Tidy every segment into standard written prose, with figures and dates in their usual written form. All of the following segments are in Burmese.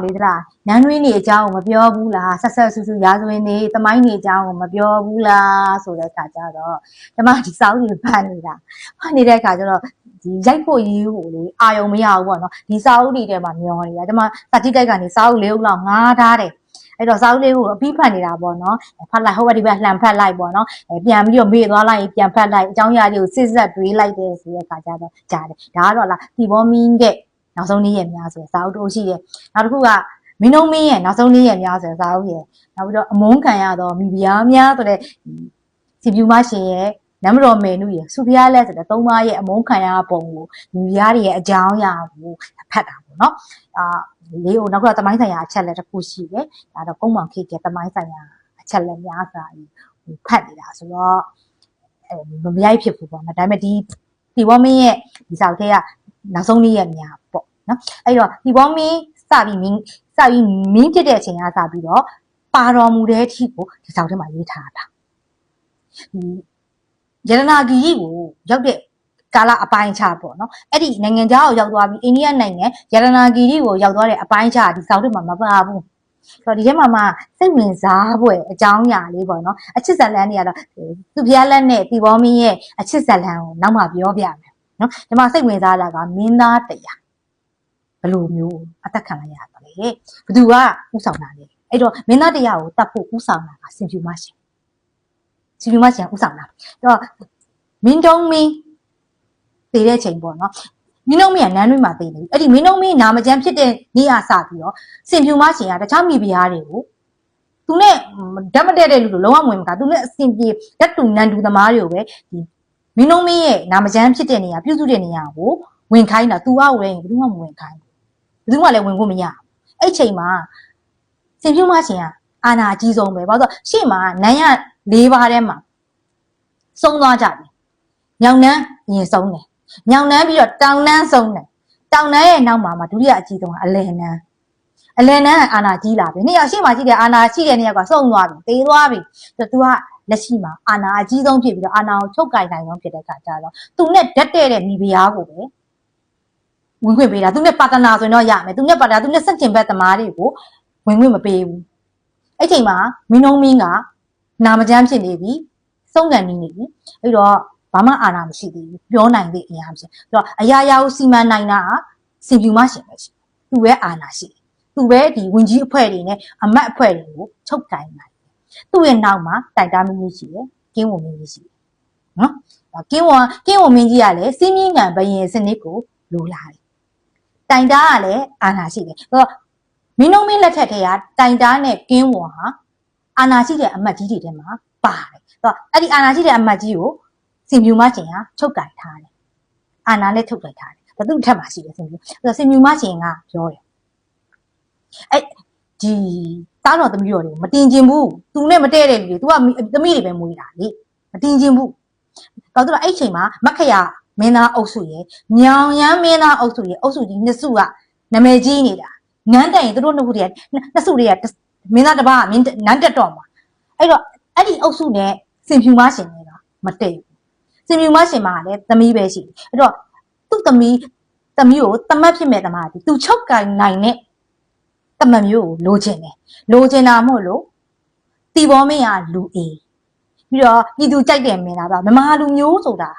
လေသလားနန်းတွင်းနေအကြောင်းကိုမပြောဘူးလားဆက်ဆက်ဆူဆူရာဇဝင်နေသမိုင်းနေအကြောင်းကိုမပြောဘူးလားဆိုတဲ့အခါကျတော့ကျမဒီစာအုပ်တွေဖတ်နေတဲ့အခါကျတော့ဒီရိုက်ဖို့ရေးဖို့လေအာယုံမရဘူးပေါ့နော်ဒီစာအုပ်တွေထဲမှာမျောနေတာကျမစာတိတိုက်ကနေစာအုပ်၄အုပ်လောက်ငားထားတယ်အဲ့တော့စာအုပ်လေးကိုအပြီးဖတ်နေတာပေါ့နော်ဖတ်လိုက်ဟိုဘက်ဒီဘက်လှန်ဖတ်လိုက်ပေါ့နော်ပြန်ပြီးတော့မေ့သွားလိုက်ပြန်ဖတ်လိုက်အကြောင်းအရာတွေကိုစစ်ဆက်တွေးလိုက်တယ်ဆိုတဲ့အခါကျတော့ကြားတယ်ဒါကတော့လားတီဘောမင်းတဲ့နောက်ဆုံးနေ့ရက်များဆိုစာအုပ်တို့ရှိတယ်နောက်တစ်ခုကမင်းတို့မင်းရဲ့နောက်ဆုံးနေ့ရက်များဆိုစာအုပ်ရဲ့နောက်ပြီးတော့အမုန်းခံရတော့မိဖုရားများဆိုတဲ့စီပြူမရှင်ရဲ့နမတော်မေနုရဲ့စုဖျားလက်ဆိုတဲ့သုံးပါးရဲ့အမုန်းခံရပုံကိုမိဖုရားတွေရဲ့အကြောင်းအရာကိုဖတ်တာပေါ့နော်လေးကိုနောက်ကတမိုင်းဆိုင်ရာအချက်လက်တစ်ခုရှိတယ်ဒါတော့ကုန်းမောင်ခေတ်ကတမိုင်းဆိုင်ရာအချက်လက်များစာဖတ်နေတာဆိုတော့မရိုက်ဖြစ်ဘူးပေါ့နော်ဒါပေမဲ့ဒီဘောမင်းရဲ့ဒီစာအုပ်ထဲကနောက်ဆုံးနေ့ရက်များပေါ့နော်အဲ့တော့ဒီဘောမင်းစပြီးမင်းဖြစ်တဲ့အချိန်ကစပြီးတော့ပါတော်မူတဲ့အထိကိုဒီစာအုပ်ထဲမှာရေးထားတာရတနာဂီကြီးကိုရောက်တဲ့ကာလအပိုင်းခြားပေါ့နော်အဲ့ဒီနိုင်ငံခြားကိုရောက်သွားပြီးအိန္ဒိယနိုင်ငံရတနာဂီကြီးကိုရောက်သွားတဲ့အပိုင်းခြားဒီစာအုပ်ထဲမှာမပါဘူးဆိုတော့ဒီထဲမှာစိတ်ဝင်စားဖွယ်အကြောင်းအရာလေးပေါ့နော်အချစ်ဇလန်းတွေကတော့သူဖျားလက်နဲ့တီဘောမင်းရဲ့အချစ်ဇလန်းကိုနောက်မှပြောပြမယ်နော်ဒီမှာစိတ်ဝင်စားတာကမင်းသားတရားဘယ်လိုမျိုးအသက်ခံလိုက်ရတာလဲဘသူကဥဆောင်တာလဲအဲ့တော့မင်းသားတရားကိုတတ်ဖို့ဥဆောင်တာကစင်ဖြူမရှင်ဥဆောင်တာအဲ့တော့မင်းတုံးမင်းတည်တဲ့ချိန်ပေါ့နော်မင်းတို့မင်းကနန်းတွင်းမှာတည်နေပြီအဲ့ဒီမင်းတို့မင်းနာမကျန်းဖြစ်တဲ့နေ့ကစပြီးတော့စင်ဖြူမရှင်ကတခြားမိဖုရားတွေကိုသူနဲ့ဓာတ်မတည့်တဲ့လူတို့လုံးဝမဝင်မကသူနဲ့အစင်ပြေဓာတ်တူနန်တူသမားတွေကိုပဲဒီမင်းတို့မင်းရဲ့နာမကျန်းဖြစ်တဲ့နေရာပြုစုတဲ့နေရာကိုဝင်ခိုင်းတာသူကဝင်ဘယ်သူမှမဝင်ခိုင်းဘူးဘယ်သူမှလည်းဝင်ဖို့မရအဲ့ချိန်မှာစင်ဖြူမရှင်ကအာနာအကြီးဆုံးပဲဘာလို့ဆိုရှေ့မှာနန်းရ၄ပါးထဲမှာစုံသွားကြပြီညောင်နှန်းရင်ဆုံးတယ်ညောင်နှန်းပြီးတော့တောင်နှန်းဆုံးတယ်တောင်နှန်းရဲ့နောက်မှာဒုတိယအကြီးဆုံးကအလယ်နှန်းအာနာကြီးလာပြီနေ့ရောက်ရှေ့မှာရှိတဲ့အာနာရှိတဲ့နေရာကစုံသွားပြီတေးသွားပြီဆိုတော့ तू ကလက်ရှိမှာအာနာအကြီးဆုံးဖြစ်ပြီးတော့အာနာကိုချုပ်ကင်နိုင်ဆုံးဖြစ်တဲ့အခါကျတော့ तू နဲ့ဓာတ်တဲ့မိဖုရားကိုပဲဝင်ခွင့်ပေးတာ तू နဲ့ပါတနာဆိုရင်တော့ရမယ် तू နဲ့ပါတနာ तू နဲ့စက်ကျင်ဘက်သမားတွေကိုဝင်ခွင့်မပေးဘူးအဲ့ချိန်မှာမင်းတို့မင်းကနာမကျန်းဖြစ်နေပြီစုံကန်နေပြီအဲ့တော့ဘာမှအာဏာမရှိသေးဘူးပြောနိုင်တဲ့အရာမရှိအဲ့တော့အရာရာကိုစီမံနိုင်တာစင်ဖြူမရှင်ပဲရှိသူပဲအာဏာရှိသူပဲဒီဝင်ကြီးအဖွဲ့တွေနဲ့အမတ်အဖွဲ့တွေကိုချုပ်ကိုင်နိုင်သူ့ရဲ့နောက်မှာတိုင်တာမင်းကြီးရှိတယ်ကင်းဝန်မင်းကြီးရှိတယ်နော်ကင်းဝန်မင်းကြီးကလည်းစီးမြင့်ငံဘယင်စနစ်ကိုလိုလာတယ်တိုင်တာကလည်းအာဏာရှိတယ်အဲ့တော့မင်းတို့မင်းလက်ထက်ထဲကတိုင်တာနဲ့ကင်းဝန်ဟာအာဏာရှိတဲ့အမတ်ကြီးတွေထဲမှာပါတယ်အဲ့တော့အဲ့ဒီအာဏာရှိတဲ့အမတ်ကြီးကိုစင်ဖြူမရှင်ကချုပ်ကင်ထားတယ်အာဏာနဲ့ထုတ်ကင်ထားတယ်ဘသူ့ထက်မှာရှိတယ်စင်ဖြူအဲ့တော့စင်ဖြူမရှင်ကပြောတယ်အဲ့ဒီတားတော်သမီးတော်တွေကိုမတင်ကျင်ဘူးသူနဲ့မတည့်တဲ့လူတွေ तू ကသမီးတွေပဲမွေးတာလေမတင်ကျင်ဘူးတော့သူကအဲ့ချိန်မှာမခရမင်းသားအုပ်စုရဲ့ညောင်ရမ်းမင်းသားအုပ်စုရဲ့အုပ်စုကြီးနှစ်စုကနာမည်ကြီးနေတာနန်းတိုင်သူတို့နှစ်ခုတည်းနှစ်စုတွေကမင်းသားတစ်ပါးကနန်းတက်တော့မှာအဲ့တော့အဲ့ဒီအုပ်စုနဲ့စင်ဖြူမရှင်တွေကမတည့်ဘူးစင်ဖြူမရှင်မှာလည်းသမီးပဲရှိတယ်အဲ့တော့သူ့သမီးကိုတမတ်ဖြစ်မဲ့တမတ်သူချုပ်ကင်နိုင်တဲ့တမတ်မျိုးကိုလိုချင်တာမို့လို့တီဘောမင်းကလူအေးပြီးတော့ပြည်သူကြိုက်တယ်မင်းလားဗျမမလူမျိုးဆိုတာ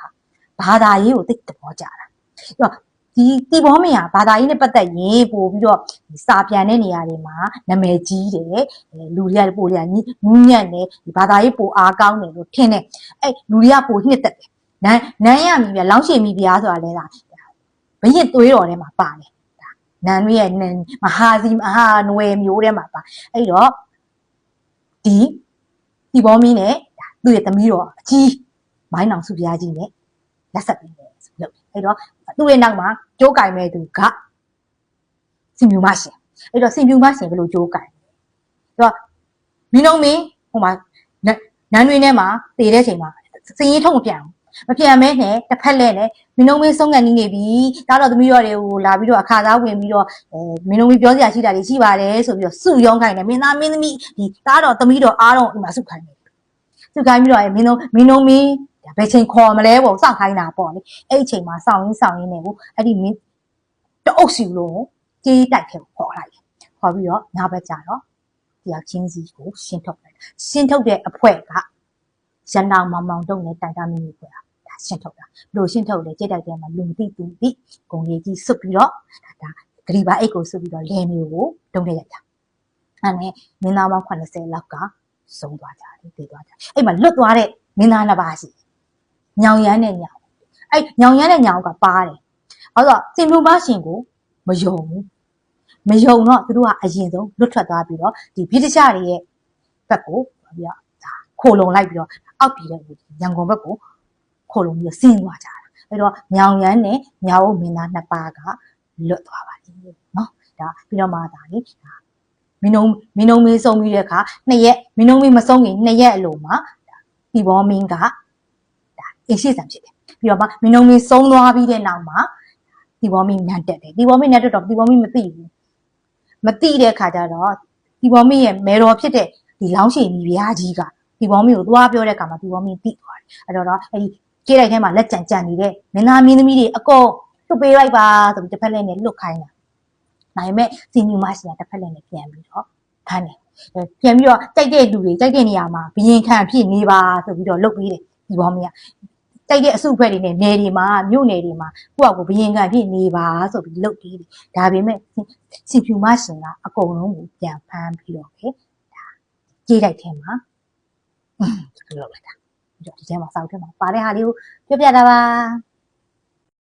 ဘာသာရေးကိုသိတဲ့ဘောကြတာပြီးတော့ဒီတီဘောမင်းကဘာသာရေးနဲ့ပတ်သက်ရင်ပို့ပြီးတော့စာပြန်တဲ့နေရာတွေမှာနာမည်ကြီးတယ်လူတွေကပို့ရညညံ့တယ်ဘာသာရေးပိုအားကောင်းတယ်လို့ထင်တယ်အဲ့လူတွေကပိုနှစ်သက်တယ်နန်းရမိပြလောင်းရှင်မိပြဆိုတာလဲလားဘရင်သွေးတော်ထဲမှာပါတယ်နန်းရဲ့မဟာနွယ်မျိုးထဲမှာပါအဲ့တော့ဒီဘောမင်းနဲ့သူ့ရဲ့သမီးတော်အကြီးမိုင်းနောင်စုဖျားကြီးနဲ့လက်ဆက်ပြီးတယ်ဆိုလို့အဲ့တော့သူ့ရဲ့နောက်မှာကြိုးကင်မဲ့သူကစင်ဖြူမရှင်အဲ့တော့စင်ဖြူမရှင်ဘယ်လိုကြိုးကင်အဲ့တော့မင်းလုံးမင်းဟိုမှာနန်းတွင်းထဲမှာတည်တဲ့ချိန်မှာစင်ရင်ထုံမပြန်မဲနဲ့တစ်ဖက်လဲနဲ့မင်းလုံးမင်းဆုံးကန်နေပြီတားတော်သမီးတော်တွေကိုလာပြီးတော့အခါသားဝင်ပြီးတော့မင်းလုံးမင်းပြောစရာရှိတာတွေရှိပါတယ်ဆိုပြီးတော့စုရုံးခိုင်းတယ်မင်းသားမင်းသမီးဒီတားတော်သမီးတော်အားလုံးဒီမှာစုခိုင်းတယ်စုခိုင်းပြီးတော့မင်းလုံးမင်းဘယ်ချိန်ခေါ်မလဲပေါ့စောင့်ခိုင်းတာပေါ့လေအဲ့ဒီချိန်မှာစောင့်ရင်းနဲ့ကိုအဲ့ဒီမင်းတအုပ်စီလို့ကြေးတိုက်ထဲကိုခေါ်လိုက် ခေါ်ပြီးတော့ညဘက်ကြတော့တယောက်ချင်းစီကိုရှင်းထုတ်လိုက်ရှင်းထုတ်တဲ့အဖွဲကရန်တောင်မောင်မောင်တုံးနဲ့တိုင်တာမီမီဖွဲတာဒါရှင်းထုတ်တာလို့ရှင်းထုတ်လေကြိတ်တိုက်ထဲမှာလူမသိသူသိဂုံကြီးကြီးစွတ်ပြီးတော့ဒါဂရီပါအိတ်ကိုစွတ်ပြီးတော့လဲမျိုးကိုတုံးနေရတာအဲ့နဲ့မင်းသားပေါင်း80လောက်ကဆုံးသွားကြတယ်တည်သွားကြအဲ့မှာလွတ်သွားတဲ့မင်းသားနှစ်ပါးရှိညောင်ရမ်းနဲ့ညောင်အဲ့ညောင်ရမ်းနဲ့ညောင်ကပါတယ်အဲ့တော့စင်ပြူမရှင်ကိုမယုံဘူးမယုံတော့သူတို့ကအရင်ဆုံးလွတ်ထွက်သွားပြီးတော့ဒီဗြိတိရှတွေရဲ့ဘက်ကိုပြီးတော့ဒါခိုလုံလိုက်ပြီးတော့အောက်ပြည်တဲ့ရန်ကုန်ဘက်ကိုခိုလုံပြီးတော့ဆင်းသွားကြတာအဲ့တော့ညောင်ရမ်းနဲ့ညောင်မင်းသားနှစ်ပါးကလွတ်သွားပါလိမ့်မယ်နော်ဒါပြီးတော့မှဒါလေဒါမင်းတို့မေးဆုံးပြီးတဲ့အခါ2ရက်မင်းတို့မေးမဆုံးခင်2ရက်အလိုမှာဒီဘောမင်းကဒါအရှိဆန်ဖြစ်တယ်ပြီးတော့မှမင်းတို့မေးဆုံးသွားပြီးတဲ့နောက်မှာဒီဘောမင်းနတ်တက်တယ်ဒီဘောမင်းနတ်တက်တော့ဒီဘောမင်းမသိဘူးမသိတဲ့အခါကျတော့ဒီဘောမင်းရဲ့မဲတော်ဖြစ်တဲ့ဒီလောင်းရှင်ကြီးဗျာကြီးကဒီဘောမင်းကိုသွားပြောတဲ့အခါမှာဒီဘောမင်းသိသွားတယ်အဲ့တော့အဲ့ဒီကြေးလိုက်ထဲမှာလက်ကြံကြံနေတဲ့မင်းသားမင်းသမီးတွေအကုန်လွတ်ပေးလိုက်ပါဆိုပြီးတစ်ဖက်လက်နဲ့လွတ်ခိုင်းတာဒါပေမဲ့စီနီမရှိတာတစ်ဖက်လက်နဲ့ပြန်ပြီးတော့ဖမ်းတယ်ပြန်ပြီးတော့ကြိုက်တဲ့လူတွေကြိုက်တဲ့နေရာမှာဘရင်ခံဖြစ်နေပါဆိုပြီးတော့လုပ်ပြီးတယ်ဒီဘောမင်းကကြိုက်တဲ့အစုအဖွဲ့တွေနဲ့နယ်တွေမှာမြို့နယ်တွေမှာကိုယ့်အကိုဘရင်ခံဖြစ်နေပါဆိုပြီးလုပ်ပြီးတယ်ဒါပေမဲ့စီဖြူမရှင်ကအကုန်လုံးကိုပြန်ဖမ်းပြီးတော့ပဲဒါကြေးလိုက်ထဲမှာလုပ်လိုက်တာပြီးတော့ဒီထဲမှာစောက်ထဲမှာပါတဲ့ဟာလေးကိုပြောပြတာပါ